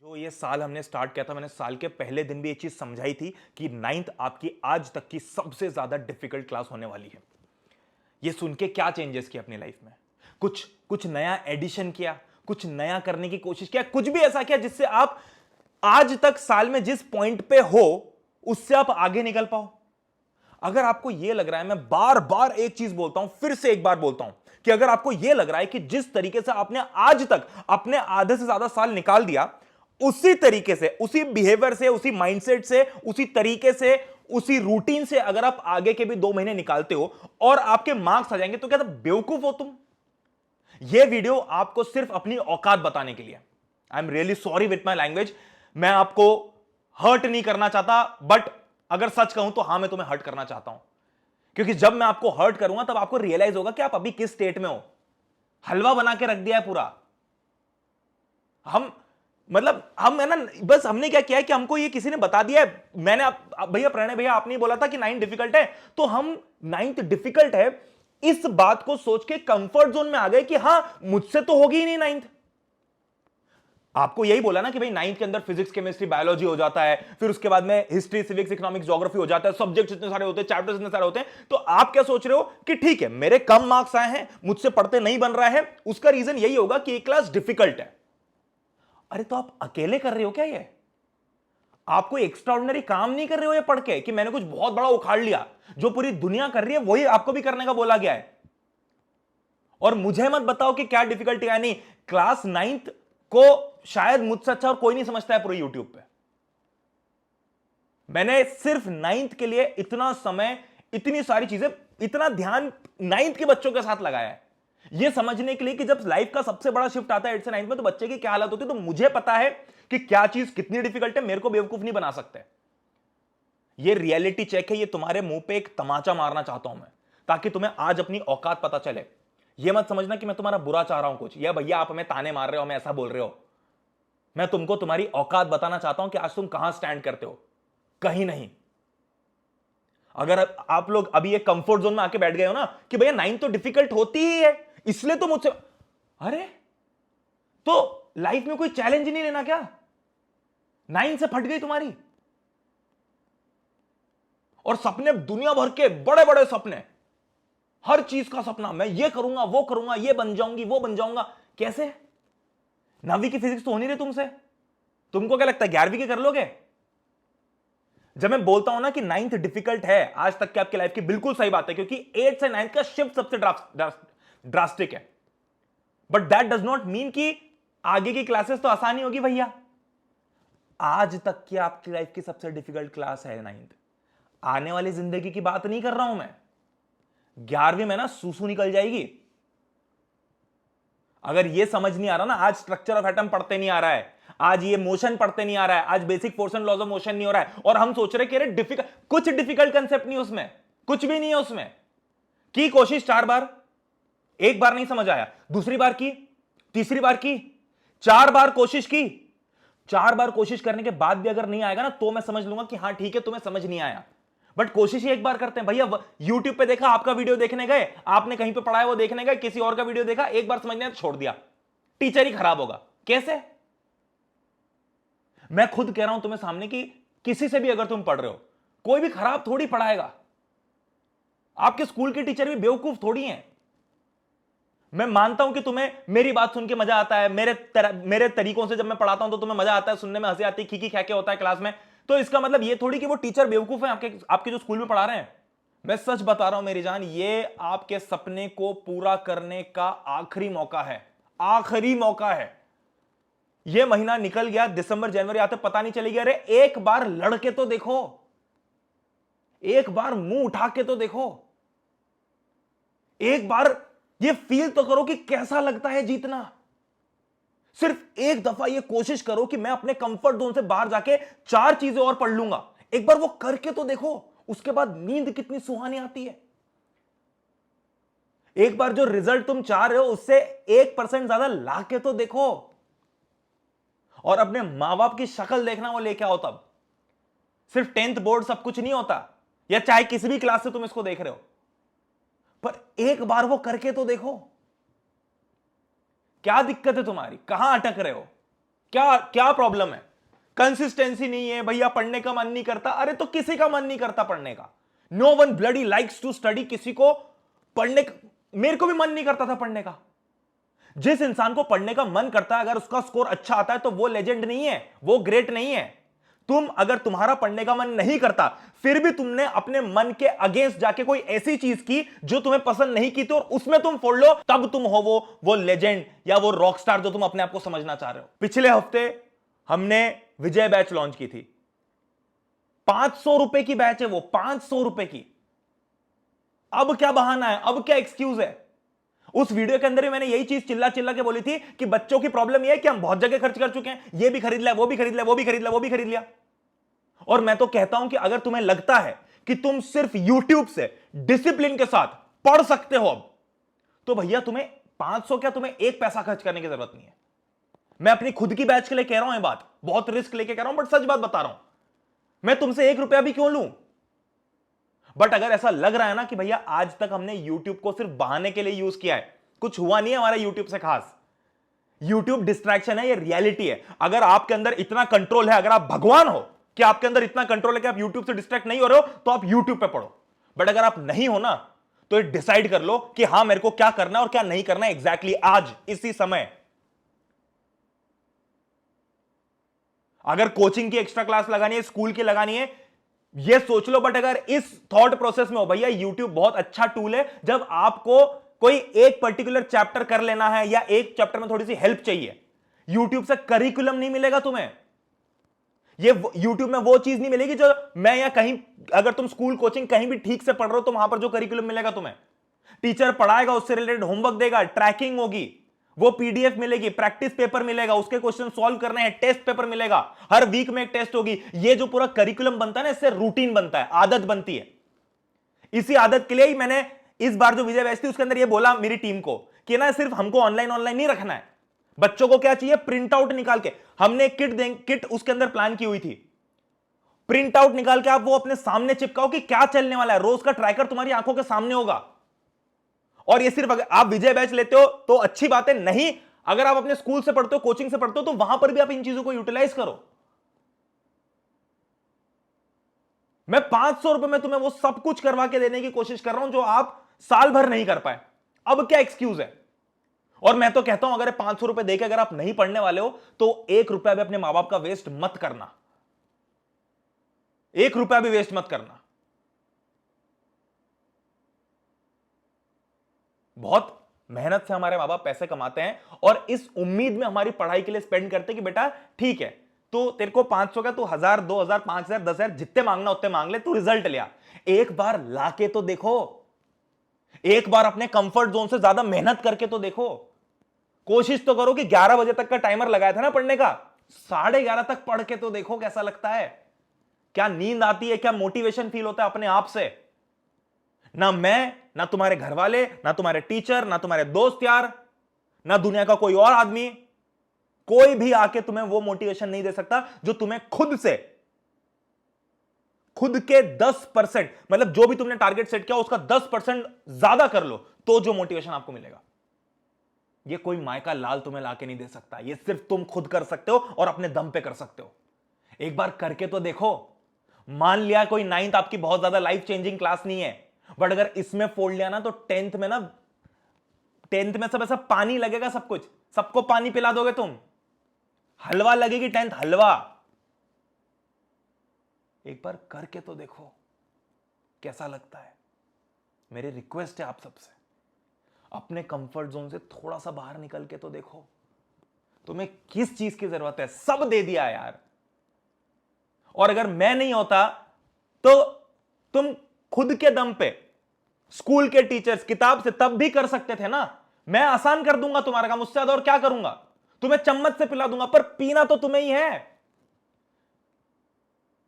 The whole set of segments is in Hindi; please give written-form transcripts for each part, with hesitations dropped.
जो ये साल हमने स्टार्ट किया था, मैंने साल के पहले दिन भी ये चीज समझाई थी कि नाइन्थ आपकी आज तक की सबसे ज्यादा डिफिकल्ट क्लास होने वाली है। ये सुन के क्या चेंजेस किया अपनी लाइफ में? कुछ कुछ नया एडिशन किया, कुछ नया करने की कोशिश किया, कुछ भी ऐसा किया जिससे आप आज तक साल में जिस पॉइंट पे हो उससे आप आगे निकल पाओ। अगर आपको यह लग रहा है, मैं बार बार एक चीज बोलता हूं, फिर से एक बार बोलता हूं कि अगर आपको यह लग रहा है कि जिस तरीके से आपने आज तक अपने आधे से ज्यादा साल निकाल दिया, उसी तरीके से, उसी बिहेवियर से, उसी माइंडसेट से, उसी तरीके से, उसी रूटीन से अगर आप आगे के भी 2 महीने निकालते हो और आपके मार्क्स आ जाएंगे, तो क्या बेवकूफ हो तुम? यह वीडियो आपको सिर्फ अपनी औकात बताने के लिए। I am really sorry with my language. मैं आपको हर्ट नहीं करना चाहता, बट अगर सच कहूं तो हां, मैं तुम्हें हर्ट करना चाहता हूं, क्योंकि जब मैं आपको हर्ट करूंगा तब आपको रियलाइज होगा कि आप अभी किस स्टेट में हो। हलवा बना के रख दिया है पूरा। हम है ना, बस हमने क्या किया है कि हमको ये किसी ने बता दिया है। मैंने भैया प्रणय भैया आपने बोला था कि 9 डिफिकल्ट है, तो हम 9th डिफिकल्ट है इस बात को सोच के कंफर्ट जोन में आ गए कि हां, मुझसे तो होगी ही नहीं 9th। आपको यही बोला ना कि भाई 9th के अंदर फिजिक्स केमिस्ट्री बायोलॉजी हो जाता है, फिर उसके बाद में हिस्ट्री सिविक्स इकोनॉमिक्स ज्योग्राफी हो जाता है, सब्जेक्ट्स इतने सारे होते हैं, चैप्टर्स इतने सारे होते हैं। तो आप क्या सोच रहे हो कि ठीक है, मेरे कम मार्क्स आए हैं, मुझसे पढ़ते नहीं बन रहा है, उसका रीजन यही होगा कि ये क्लास डिफिकल्ट है। अरे तो आप अकेले कर रहे हो क्या? ये आप कोई एक्स्ट्राऑर्डिनरी काम नहीं कर रहे हो ये पढ़ के कि मैंने कुछ बहुत बड़ा उखाड़ लिया। जो पूरी दुनिया कर रही है वही आपको भी करने का बोला गया है। और मुझे मत बताओ कि क्या डिफिकल्टी है। नहीं, क्लास 9th को शायद मुझसे अच्छा और कोई नहीं समझता है पूरे यूट्यूब पे। मैंने सिर्फ 9th के लिए इतना समय, इतनी सारी चीजें, इतना ध्यान 9th के बच्चों के साथ लगाया है, यह समझने के लिए कि जब लाइफ का सबसे बड़ा शिफ्ट आता है 8th से 9th में, तो बच्चे की क्या हालत होती है। तो मुझे पता है कि क्या चीज कितनी डिफिकल्ट है। मेरे को बेवकूफ नहीं बना सकते। यह रियलिटी चेक है। ये तुम्हारे मुंह पे एक तमाचा मारना चाहता हूं मैं, ताकि तुम्हें आज अपनी औकात पता चले। यह मत समझना कि मैं तुम्हारा बुरा चाह रहा हूं कुछ, या भैया आप हमें ताने मार रहे हो, हमें ऐसा बोल रहे हो। मैं तुमको तुम्हारी औकात बताना चाहता हूं कि आज तुम कहां स्टैंड करते हो। कहीं नहीं। अगर आप लोग अभी एक कंफर्ट जोन में आके बैठ गए हो ना कि भैया 9th तो डिफिकल्ट होती ही है, इसलिए तो मुझसे, अरे तो लाइफ में कोई चैलेंज नहीं लेना क्या? 9 से फट गई तुम्हारी। और सपने दुनिया भर के, बड़े बड़े सपने, हर चीज का सपना, मैं ये करूंगा वो करूंगा, ये बन जाऊंगी वो बन जाऊंगा। कैसे? 9वीं की फिजिक्स तो हो नहीं रही तुमसे। तुमको क्या लगता है 11वीं की कर लोगे? जब मैं बोलता हूं ना कि 9th डिफिकल्ट है आज तक की आपकी लाइफ की, बिल्कुल सही बात है, क्योंकि 8th से 9th का शिफ्ट सबसे ड्रास्टिक है। But that does not mean कि आगे की क्लासेस तो आसानी होगी भैया। आज तक की आपकी लाइफ की सबसे डिफिकल्ट क्लास है 9th। आने वाली जिंदगी की बात नहीं कर रहा हूं मैं। 11वीं में ना सूसू निकल जाएगी। अगर ये समझ नहीं आ रहा ना, आज स्ट्रक्चर ऑफ एटम पढ़ते नहीं आ रहा है, आज ये मोशन पढ़ते नहीं आ रहा है, आज basic force and laws of motion नहीं हो रहा है, और हम सोच रहे कि अरे डिफिकल्ट, कुछ डिफिकल्ट कंसेप्ट नहीं उसमें, कुछ भी नहीं है उसमें। की कोशिश 4 बार, एक बार नहीं समझ आया, दूसरी बार की, तीसरी बार की, 4 बार कोशिश की। 4 बार कोशिश करने के बाद भी अगर नहीं आएगा ना, तो मैं समझ लूंगा कि हां ठीक है, तुम्हें समझ नहीं आया। बट कोशिश ही एक बार करते हैं भैया। यूट्यूब पे देखा, आपका वीडियो देखने गए, आपने कहीं पे पढ़ा है वो देखने गए, किसी और का वीडियो देखा, एक बार समझ नहीं आया तो छोड़ दिया, टीचर ही खराब होगा। कैसे? मैं खुद कह रहा हूं तुम्हें सामने कि किसी से भी अगर तुम पढ़ रहे हो, कोई भी खराब थोड़ी पढ़ाएगा। आपके स्कूल के टीचर भी बेवकूफ थोड़ी हैं। मैं मानता हूं कि तुम्हें मेरी बात सुन के मजा आता है, मेरे तरीकों से जब मैं पढ़ाता हूं तो तुम्हें मजा आता है, सुनने में हंसी आती है, खीखी खैके होता है क्लास में। तो इसका मतलब ये थोड़ी कि वो टीचर बेवकूफ है आपके जो स्कूल में पढ़ा रहे हैं। मैं सच बता रहा हूं मेरी जान, ये आपके सपने को पूरा करने का आखिरी मौका है। आखिरी मौका है। ये महीना निकल गया, दिसंबर जनवरी आते पता नहीं चलेगी। अरे एक बार लड़के तो देखो, एक बार मुंह उठा के तो देखो, एक बार ये फील तो करो कि कैसा लगता है जीतना। सिर्फ एक दफा ये कोशिश करो कि मैं अपने कंफर्ट जोन से बाहर जाके 4 चीजें और पढ़ लूंगा। एक बार वो करके तो देखो, उसके बाद नींद कितनी सुहानी आती है। एक बार जो रिजल्ट तुम चाह रहे हो उससे 1% ज्यादा ला के तो देखो, और अपने मां बाप की शक्ल देखना वो लेके आओ तब। सिर्फ 10th बोर्ड सब कुछ नहीं होता, या चाहे किसी भी क्लास से तुम इसको देख रहे हो, पर एक बार वो करके तो देखो। क्या दिक्कत है तुम्हारी? कहां अटक रहे हो? क्या क्या प्रॉब्लम है? कंसिस्टेंसी नहीं है भैया, पढ़ने का मन नहीं करता। अरे तो किसी का मन नहीं करता पढ़ने का। No one bloody likes to study. किसी को पढ़ने, मेरे को भी मन नहीं करता था पढ़ने का। जिस इंसान को पढ़ने का मन करता है, अगर उसका स्कोर अच्छा आता है तो वो लेजेंड नहीं है, वो ग्रेट नहीं है। तुम, अगर तुम्हारा पढ़ने का मन नहीं करता, फिर भी तुमने अपने मन के अगेंस्ट जाके कोई ऐसी चीज की जो तुम्हें पसंद नहीं की थी और उसमें तुम फोड़ लो, तब तुम हो वो लेजेंड या वो रॉक स्टार जो तुम अपने आप को समझना चाह रहे हो। पिछले हफ्ते हमने विजय बैच लॉन्च की थी। 500 रुपए की बैच है वो, 500 रुपए की। अब क्या बहाना है, अब क्या एक्सक्यूज है? उस वीडियो के अंदर भी मैंने यही चीज चिल्ला चिल्ला के बोली थी कि बच्चों की प्रॉब्लम यह है कि हम बहुत जगह खर्च कर चुके हैं, ये भी खरीद लिया, वो भी खरीद लिया, वो भी खरीद लिया, वो भी खरीद लिया। और मैं तो कहता हूं कि अगर तुम्हें लगता है कि तुम सिर्फ YouTube से डिसिप्लिन के साथ पढ़ सकते हो अब, तो भैया तुम्हें 500 क्या, तुम्हें एक पैसा खर्च करने की जरूरत नहीं है। मैं अपनी खुद की बैच के लिए कह रहा हूं ये बात, बहुत रिस्क लेके कह रहा हूं, बट सच बात बता रहा हूं। मैं तुमसे 1 रुपया भी क्यों लूं? बट अगर ऐसा लग रहा है ना कि भैया आज तक हमने YouTube को सिर्फ बहाने के लिए यूज किया है, कुछ हुआ नहीं है हमारा YouTube से खास, YouTube डिस्ट्रैक्शन है, ये रियलिटी है। अगर आपके अंदर इतना कंट्रोल है, अगर आप भगवान हो कि आपके अंदर इतना कंट्रोल है कि आप YouTube से डिस्ट्रैक्ट नहीं हो रहे हो, तो आप YouTube पे पढ़ो। बट अगर आप नहीं हो ना, तो डिसाइड कर लो कि हां मेरे को क्या करना है और क्या नहीं करना है एग्जैक्टली आज इसी समय। अगर कोचिंग की एक्स्ट्रा क्लास लगानी है, स्कूल की लगानी है, ये सोच लो। बट अगर इस थॉट प्रोसेस में हो, भैया YouTube बहुत अच्छा टूल है, जब आपको कोई एक पर्टिकुलर चैप्टर कर लेना है या एक चैप्टर में थोड़ी सी हेल्प चाहिए, YouTube से करिकुलम नहीं मिलेगा तुम्हें। ये YouTube में वो चीज नहीं मिलेगी जो मैं या कहीं, अगर तुम स्कूल कोचिंग कहीं भी ठीक से पढ़ रहे हो तो वहां पर जो करिकुलम मिलेगा तुम्हें, टीचर पढ़ाएगा, उससे रिलेटेड होमवर्क देगा, ट्रैकिंग होगी, वो PDF मिलेगी, प्रैक्टिस पेपर मिलेगा, उसके क्वेश्चन सॉल्व करने हैं, टेस्ट पेपर मिलेगा, हर वीक में एक टेस्ट होगी। ये जो पूरा करिकुलम बनता है ना, इससे रूटीन बनता है, आदत बनती है। इसी आदत के लिए ही मैंने इस बार जो विजय बैच थी उसके अंदर ये बोला मेरी टीम को कि ना सिर्फ हमको ऑनलाइन ऑनलाइन नहीं रखना है, बच्चों को क्या चाहिए, प्रिंट आउट निकाल के। हमने एक किट उसके अंदर प्लान की हुई थी। प्रिंट आउट निकाल के आप वो अपने सामने चिपकाओ कि क्या चलने वाला है, रोज का ट्रैकर तुम्हारी आंखों के सामने होगा। और ये सिर्फ अगर आप विजय बैच लेते हो तो अच्छी बात है, नहीं अगर आप अपने स्कूल से पढ़ते हो, कोचिंग से पढ़ते हो, तो वहां पर भी आप इन चीजों को यूटिलाइज करो। मैं 500 रुपए में तुम्हें वो सब कुछ करवा के देने की कोशिश कर रहा हूं जो आप साल भर नहीं कर पाए। अब क्या एक्सक्यूज है? और मैं तो कहता हूं अगर 500 रुपए देकर अगर आप नहीं पढ़ने वाले हो तो 1 रुपया भी अपने मां बाप का वेस्ट मत करना, 1 रुपया भी वेस्ट मत करना। बहुत मेहनत से हमारे मां बाप पैसे कमाते हैं और इस उम्मीद में हमारी पढ़ाई के लिए स्पेंड करते हैं कि बेटा ठीक है, तो तेरे को 500 का, तू 1000, 2000, 5000, 10,000 जितने मांगना उतने मांग ले, तू रिजल्ट ले आ। एक बार लाके तो देखो, एक बार अपने कंफर्ट जोन से ज्यादा मेहनत करके तो देखो। कोशिश तो करो कि 11 बजे तक का टाइमर लगाया था ना पढ़ने का, 11:30 तक पढ़ के तो देखो कैसा लगता है, क्या नींद आती है, क्या मोटिवेशन फील होता है अपने आप से। ना मैं, ना तुम्हारे घर वाले, ना तुम्हारे टीचर, ना तुम्हारे दोस्त यार, ना दुनिया का कोई और आदमी, कोई भी आके तुम्हें वो मोटिवेशन नहीं दे सकता जो तुम्हें खुद से, खुद के 10%, मतलब जो भी तुमने टारगेट सेट किया उसका 10% ज्यादा कर लो तो जो मोटिवेशन आपको मिलेगा, ये कोई मायका लाल तुम्हें लाके नहीं दे सकता। ये सिर्फ तुम खुद कर सकते हो और अपने दम पे कर सकते हो। एक बार करके तो देखो। मान लिया कोई 9th आपकी बहुत ज्यादा लाइफ चेंजिंग क्लास नहीं है, बट अगर इसमें फोड़ लिया ना तो 10th में ना, 10th में सब ऐसा पानी लगेगा, सब कुछ, सबको पानी पिला दोगे तुम, हलवा लगेगी 10th, हलवा। एक बार करके तो देखो कैसा लगता है। मेरी रिक्वेस्ट है आप सबसे, अपने कंफर्ट जोन से थोड़ा सा बाहर निकल के तो देखो। तुम्हें किस चीज की जरूरत है, सब दे दिया यार। और अगर मैं नहीं होता तो तुम खुद के दम पे, स्कूल के टीचर्स किताब से तब भी कर सकते थे ना। मैं आसान कर दूंगा तुम्हारा काम, उससे ज्यादा और क्या करूंगा, तुम्हें चम्मच से पिला दूंगा, पर पीना तो तुम्हें ही है,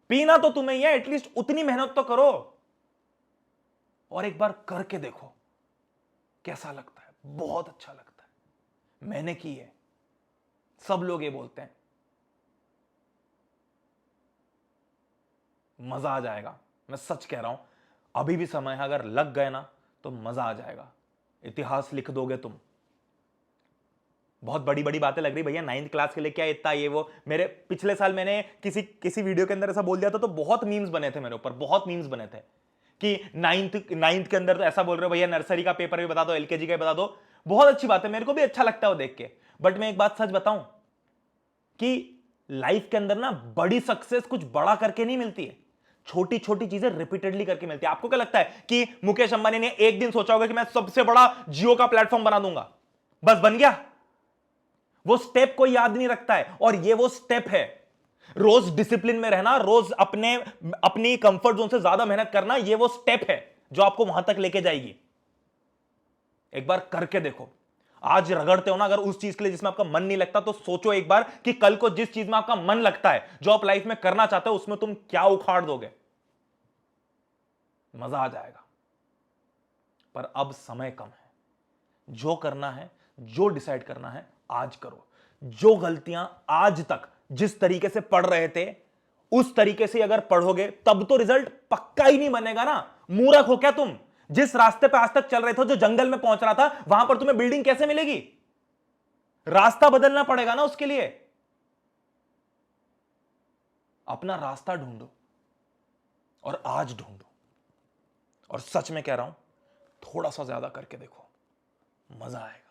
पीना तो तुम्हें ही है। एटलीस्ट उतनी मेहनत तो करो और एक बार करके देखो कैसा लगता है। बहुत अच्छा लगता है, मैंने की है, सब लोग ये बोलते हैं। मजा आ जाएगा, मैं सच कह रहा हूं। अभी भी समय है, अगर लग गए ना तो मजा आ जाएगा। इतिहास लिख दोगे तुम, बहुत बड़ी बड़ी बातें लग रही भैया, 9th क्लास के लिए क्या इतना ये वो। मेरे पिछले साल मैंने किसी वीडियो के अंदर ऐसा बोल दिया था तो बहुत मीम्स बने थे मेरे ऊपर, बहुत मीम्स बने थे कि नाइन्थ के अंदर तो ऐसा बोल रहे हो भैया, नर्सरी का पेपर भी बता दो, एलकेजी का भी बता दो। बहुत अच्छी बात है, मेरे को भी अच्छा लगता है वो देख के। बट मैं एक बात सच बताऊं कि लाइफ के अंदर ना बड़ी सक्सेस कुछ बड़ा करके नहीं मिलती है, छोटी छोटी चीजें रिपीटेडली करके मिलती है। आपको क्या लगता है कि मुकेश अंबानी ने एक दिन सोचा होगा कि मैं सबसे बड़ा जियो का प्लेटफॉर्म बना दूंगा, बस बन गया? वो स्टेप कोई याद नहीं रखता है, और ये वो स्टेप है। रोज डिसिप्लिन में रहना, रोज अपनी कंफर्ट जोन से ज्यादा मेहनत करना, ये वो स्टेप है जो आपको वहां तक लेके जाएगी। एक बार करके देखो। आज रगड़ते हो ना अगर उस चीज के लिए जिसमें आपका मन नहीं लगता, तो सोचो एक बार कि कल को जिस चीज में आपका मन लगता है, जो आप लाइफ में करना चाहते हो, उसमें तुम क्या उखाड़ दोगे। मजा आ जाएगा। पर अब समय कम है। जो करना है, जो डिसाइड करना है, आज करो। जो गलतियां आज तक जिस तरीके से पढ़ रहे थे, उस तरीके से अगर पढ़ोगे तब तो रिजल्ट पक्का ही नहीं बनेगा ना। मूर्ख हो क्या तुम? जिस रास्ते पे आज तक चल रहे थे, जो जंगल में पहुंच रहा था, वहां पर तुम्हें बिल्डिंग कैसे मिलेगी? रास्ता बदलना पड़ेगा ना उसके लिए। अपना रास्ता ढूंढो, और आज ढूंढो। और सच में कह रहा हूं, थोड़ा सा ज्यादा करके देखो, मजा आएगा।